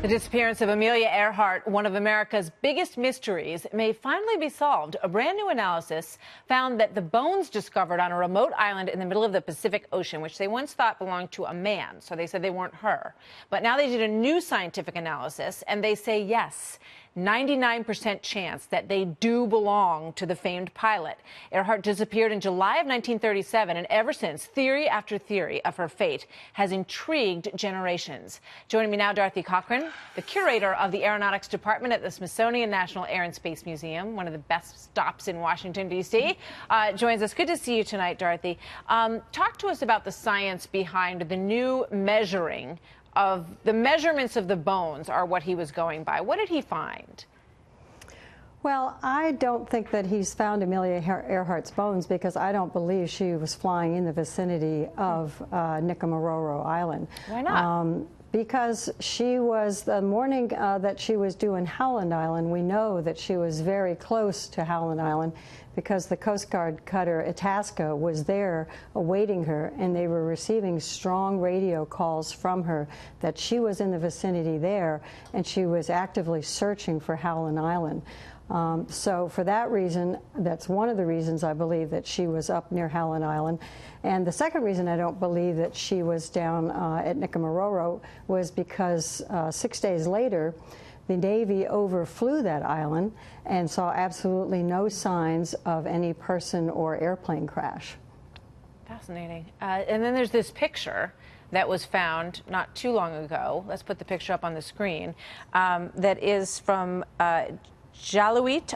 The disappearance of Amelia Earhart, one of America's biggest mysteries, may finally be solved. A brand new analysis found that the bones discovered on a remote island in the middle of the Pacific Ocean, which they once thought belonged to a man, so they said they weren't her. But now they did a new scientific analysis, and they say yes, 99% chance that they do belong to the famed pilot. Earhart disappeared in July of 1937, and ever since, theory after theory of her fate has intrigued generations. Joining me now, Dorothy Cochrane, the curator of the Aeronautics Department at the Smithsonian National Air and Space Museum, one of the best stops in Washington, D.C., joins us. Good to see you tonight, Dorothy. Talk to us about the science behind the new measuring of the measurements of the bones are what he was going by. What did he find? Well, I don't think that he's found Amelia Earhart's bones because I don't believe she was flying in the vicinity of Nikumaroro Island. Why not? Because she was, the morning that she was due in Howland Island, we know that she was very close to Howland Island because the Coast Guard cutter Itasca was there awaiting her, and they were receiving strong radio calls from her that she was in the vicinity there, and she was actively searching for Howland Island. So for that reason, that's one of the reasons I believe that she was up near Howland Island. And the second reason I don't believe that she was down at Nikumaroro was because 6 days later, the Navy overflew that island and saw absolutely no signs of any person or airplane crash. Fascinating. And then there's this picture that was found not too long ago. Let's put the picture up on the screen. That is from Jaluit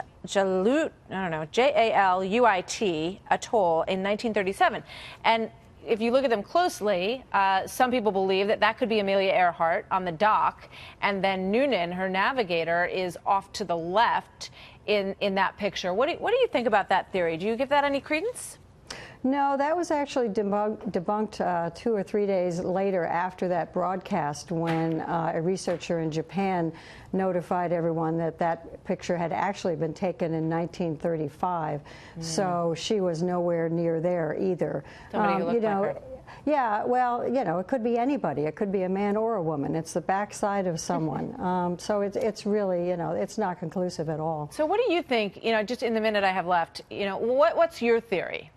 J-A-L-U-I-T atoll in 1937. And if you look at them closely, some people believe that that could be Amelia Earhart on the dock, and then Noonan, her navigator, is off to the left in that picture. What do you think about that theory? Do you give that any credence? No, that was actually debunked 2 or 3 days later after that broadcast, when a researcher in Japan notified everyone that that picture had actually been taken in 1935. So she was nowhere near there either. Somebody who looked like her. Yeah, well, you know, it could be anybody. It could be a man or a woman. It's the backside of someone. So it's really, you know, it's not conclusive at all. So what do you think, you know, just in the minute I have left, you know, what's your theory?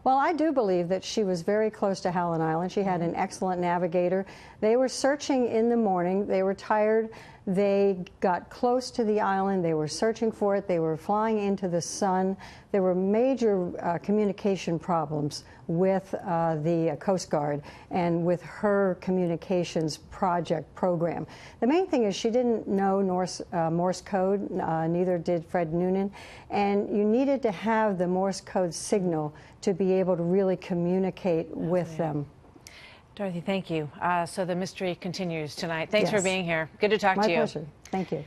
Well, I do believe that she was very close to Howland Island. She had an excellent navigator. They were searching in the morning. They were tired. They got close to the island. They were searching for it. They were flying into the sun. There were major communication problems with the Coast Guard and with her communications program. The main thing is she didn't know Morse code, neither did Fred Noonan, and you needed to have the Morse code signal to be able to really communicate with them. Dorothy, thank you. So the mystery continues tonight. Thanks Yes. for being here. Good to talk to you. My pleasure. Thank you.